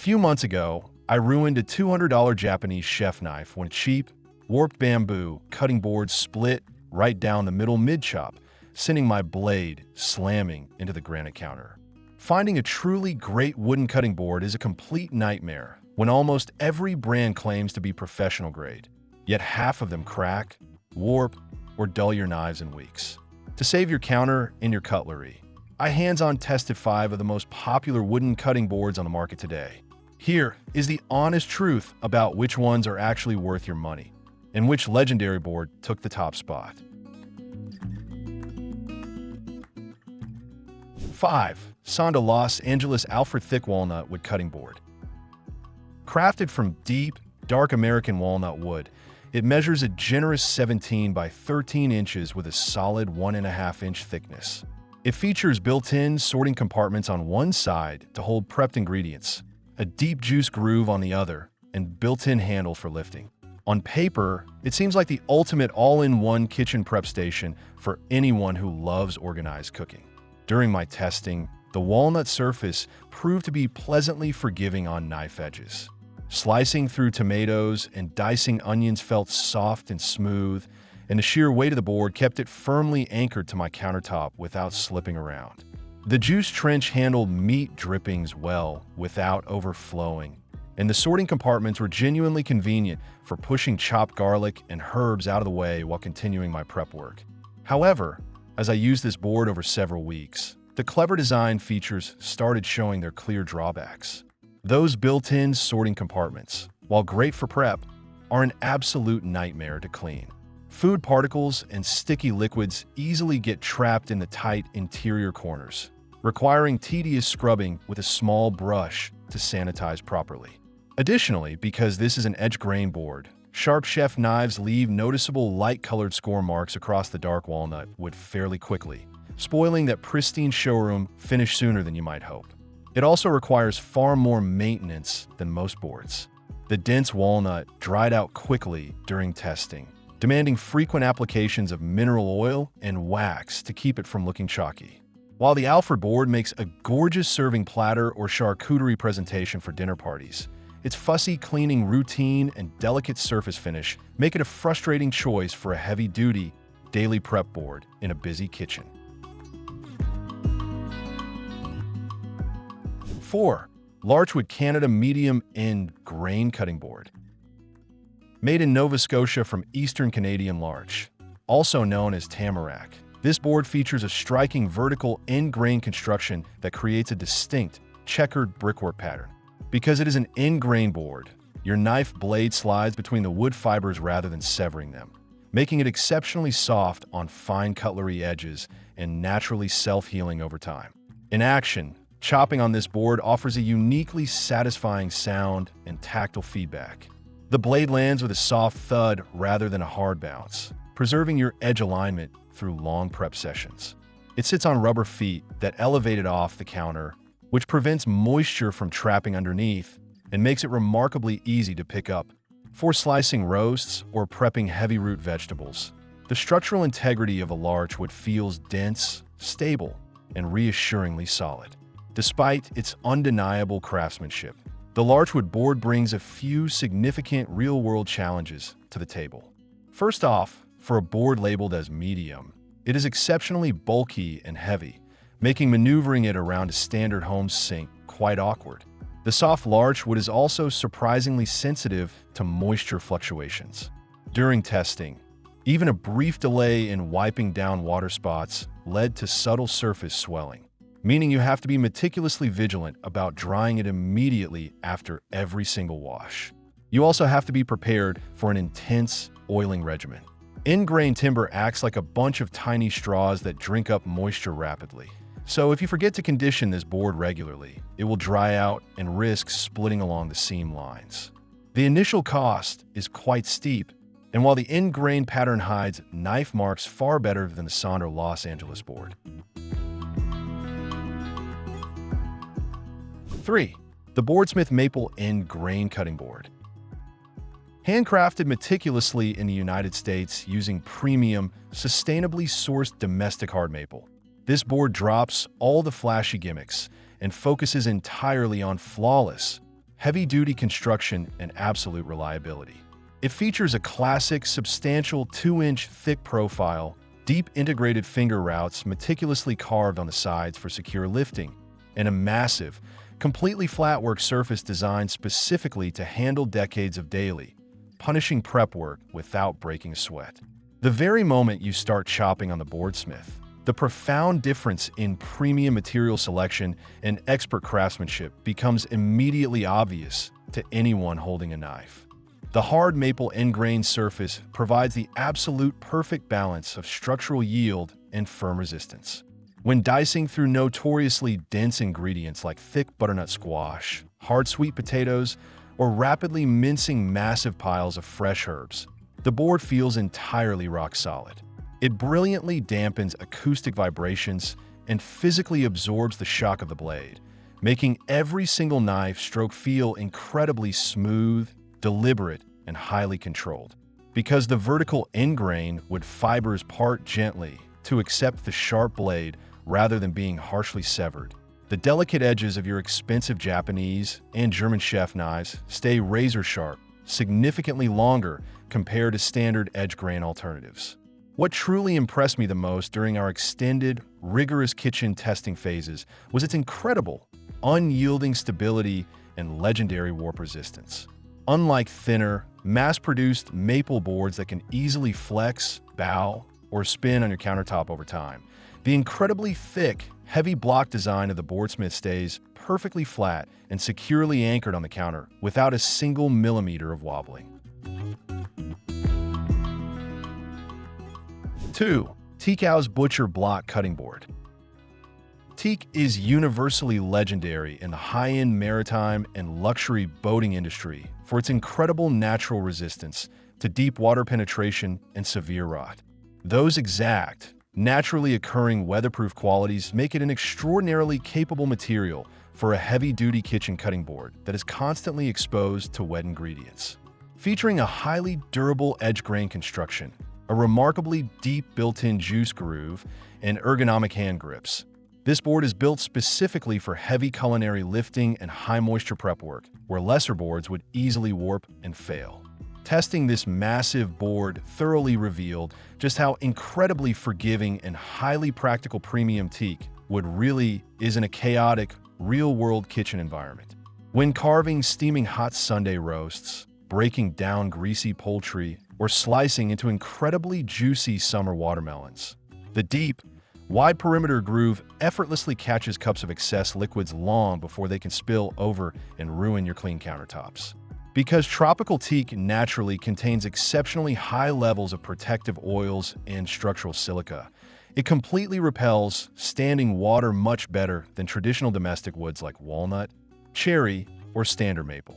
few months ago, I ruined a $200 Japanese chef knife when a cheap, warped bamboo cutting board split right down the middle mid-chop, sending my blade slamming into the granite counter. Finding a truly great wooden cutting board is a complete nightmare when almost every brand claims to be professional grade, yet half of them crack, warp, or dull your knives in weeks. To save your counter and your cutlery, I hands-on tested 5 of the most popular wooden cutting boards on the market today. Here is the honest truth about which ones are actually worth your money and which legendary board took the top spot. 5. Sonder Los Angeles Alfred Thick Walnut Wood Cutting Board. Crafted from deep, dark American walnut wood, it measures a generous 17 by 13 inches with a solid 1.5-inch thickness. It features built-in sorting compartments on one side to hold prepped ingredients, a deep juice groove on the other, and built-in handle for lifting. On paper, it seems like the ultimate all-in-one kitchen prep station for anyone who loves organized cooking. During my testing, the walnut surface proved to be pleasantly forgiving on knife edges. Slicing through tomatoes and dicing onions felt soft and smooth, and the sheer weight of the board kept it firmly anchored to my countertop without slipping around. The juice trench handled meat drippings well without overflowing, and the sorting compartments were genuinely convenient for pushing chopped garlic and herbs out of the way while continuing my prep work. However, as I used this board over several weeks, the clever design features started showing their clear drawbacks. Those built-in sorting compartments, while great for prep, are an absolute nightmare to clean. Food particles and sticky liquids easily get trapped in the tight interior corners, requiring tedious scrubbing with a small brush to sanitize properly. Additionally, because this is an edge-grain board, sharp chef knives leave noticeable light-colored score marks across the dark walnut wood fairly quickly, spoiling that pristine showroom finish sooner than you might hope. It also requires far more maintenance than most boards. The dense walnut dried out quickly during testing, demanding frequent applications of mineral oil and wax to keep it from looking chalky. While the Alfred board makes a gorgeous serving platter or charcuterie presentation for dinner parties, its fussy cleaning routine and delicate surface finish make it a frustrating choice for a heavy-duty, daily prep board in a busy kitchen. 4. Larch Wood Canada Medium End Grain Cutting Board. Made in Nova Scotia from Eastern Canadian larch, also known as tamarack, this board features a striking vertical end grain construction that creates a distinct, checkered brickwork pattern. Because it is an end grain board, your knife blade slides between the wood fibers rather than severing them, making it exceptionally soft on fine cutlery edges and naturally self-healing over time. In action, chopping on this board offers a uniquely satisfying sound and tactile feedback. The blade lands with a soft thud rather than a hard bounce, preserving your edge alignment through long prep sessions. It sits on rubber feet that elevate it off the counter, which prevents moisture from trapping underneath and makes it remarkably easy to pick up for slicing roasts or prepping heavy root vegetables. The structural integrity of a larch wood feels dense, stable, and reassuringly solid. Despite its undeniable craftsmanship, the Larchwood board brings a few significant real-world challenges to the table. First off, for a board labeled as medium, it is exceptionally bulky and heavy, making maneuvering it around a standard home sink quite awkward. The soft larch wood is also surprisingly sensitive to moisture fluctuations. During testing, even a brief delay in wiping down water spots led to subtle surface swelling, meaning you have to be meticulously vigilant about drying it immediately after every single wash. You also have to be prepared for an intense oiling regimen. End-grain timber acts like a bunch of tiny straws that drink up moisture rapidly. So if you forget to condition this board regularly, it will dry out and risk splitting along the seam lines. The initial cost is quite steep, and while the end-grain pattern hides knife marks far better than the Sonder Los Angeles board. 3. The Boardsmith Maple End Grain Cutting Board. Handcrafted meticulously in the United States using premium, sustainably sourced domestic hard maple, this board drops all the flashy gimmicks and focuses entirely on flawless, heavy-duty construction, and absolute reliability. It features a classic, substantial 2-inch thick profile, deep integrated finger routs meticulously carved on the sides for secure lifting, and a massive, completely flat work surface designed specifically to handle decades of daily, punishing prep work without breaking a sweat. The very moment you start chopping on the Boardsmith, the profound difference in premium material selection and expert craftsmanship becomes immediately obvious to anyone holding a knife. The hard maple end-grain surface provides the absolute perfect balance of structural yield and firm resistance. When dicing through notoriously dense ingredients like thick butternut squash, hard sweet potatoes, or rapidly mincing massive piles of fresh herbs, the board feels entirely rock solid. It brilliantly dampens acoustic vibrations and physically absorbs the shock of the blade, making every single knife stroke feel incredibly smooth, deliberate, and highly controlled. Because the vertical end grain would fibers part gently to accept the sharp blade rather than being harshly severed, the delicate edges of your expensive Japanese and German chef knives stay razor sharp, significantly longer compared to standard edge grain alternatives. What truly impressed me the most during our extended, rigorous kitchen testing phases was its incredible, unyielding stability and legendary warp resistance. Unlike thinner, mass-produced maple boards that can easily flex, bow, or spin on your countertop over time, the incredibly thick, heavy block design of the Boardsmith stays perfectly flat and securely anchored on the counter without a single millimeter of wobbling. 2. Teakhaus Butcher Block Cutting Board. Teak is universally legendary in the high-end maritime and luxury boating industry for its incredible natural resistance to deep water penetration and severe rot. Those exact, naturally occurring weatherproof qualities make it an extraordinarily capable material for a heavy-duty kitchen cutting board that is constantly exposed to wet ingredients. Featuring a highly durable edge grain construction, a remarkably deep built-in juice groove, and ergonomic hand grips, this board is built specifically for heavy culinary lifting and high-moisture prep work, where lesser boards would easily warp and fail. Testing this massive board thoroughly revealed just how incredibly forgiving and highly practical premium teak wood really is in a chaotic, real-world kitchen environment. When carving steaming hot Sunday roasts, breaking down greasy poultry, or slicing into incredibly juicy summer watermelons, the deep, wide perimeter groove effortlessly catches cups of excess liquids long before they can spill over and ruin your clean countertops. Because tropical teak naturally contains exceptionally high levels of protective oils and structural silica, it completely repels standing water much better than traditional domestic woods like walnut, cherry, or standard maple.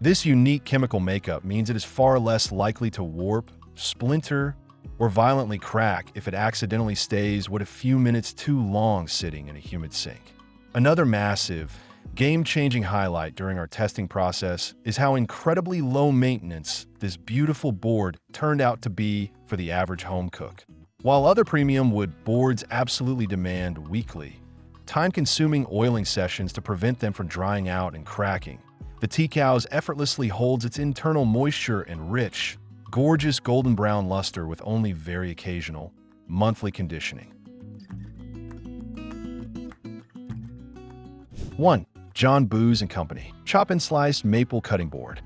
This unique chemical makeup means it is far less likely to warp, splinter, or violently crack if it accidentally stays a few minutes too long sitting in a humid sink. Another massive, game-changing highlight during our testing process is how incredibly low maintenance this beautiful board turned out to be for the average home cook. While other premium wood boards absolutely demand weekly, time-consuming oiling sessions to prevent them from drying out and cracking, the Teakhaus effortlessly holds its internal moisture and rich, gorgeous golden brown luster with only very occasional, monthly conditioning. 1. John Booz & Company Chop and Slice Maple Cutting Board.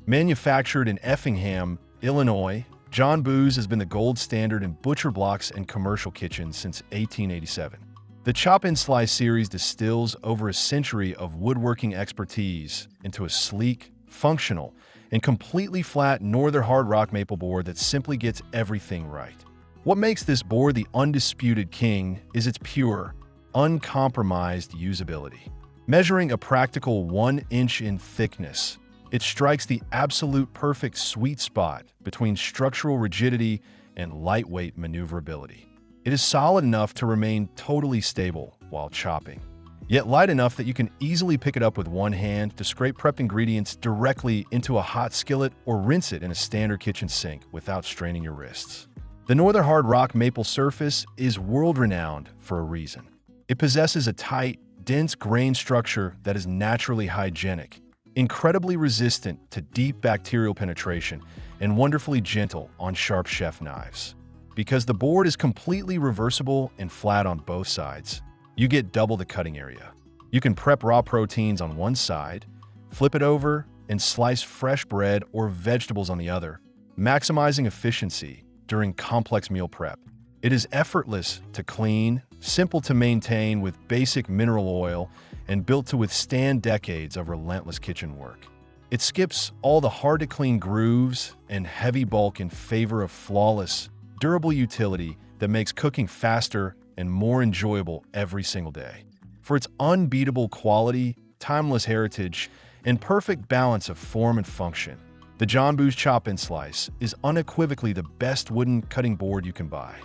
Manufactured in Effingham, Illinois, John Booz has been the gold standard in butcher blocks and commercial kitchens since 1887. The Chop and Slice series distills over a century of woodworking expertise into a sleek, functional, and completely flat northern hard rock maple board that simply gets everything right. What makes this board the undisputed king is its pure, uncompromised usability. Measuring a practical 1 inch in thickness, it strikes the absolute perfect sweet spot between structural rigidity and lightweight maneuverability. It is solid enough to remain totally stable while chopping, yet light enough that you can easily pick it up with one hand to scrape prepped ingredients directly into a hot skillet or rinse it in a standard kitchen sink without straining your wrists. The Northern Hard Rock maple surface is world-renowned for a reason. It possesses a tight, dense grain structure that is naturally hygienic, incredibly resistant to deep bacterial penetration, and wonderfully gentle on sharp chef knives. Because the board is completely reversible and flat on both sides, you get double the cutting area. You can prep raw proteins on one side, flip it over, and slice fresh bread or vegetables on the other, maximizing efficiency during complex meal prep. It is effortless to clean, simple to maintain with basic mineral oil, and built to withstand decades of relentless kitchen work. It skips all the hard-to-clean grooves and heavy bulk in favor of flawless, durable utility that makes cooking faster and more enjoyable every single day. For its unbeatable quality, timeless heritage, and perfect balance of form and function, the John Boos Chop and Slice is unequivocally the best wooden cutting board you can buy.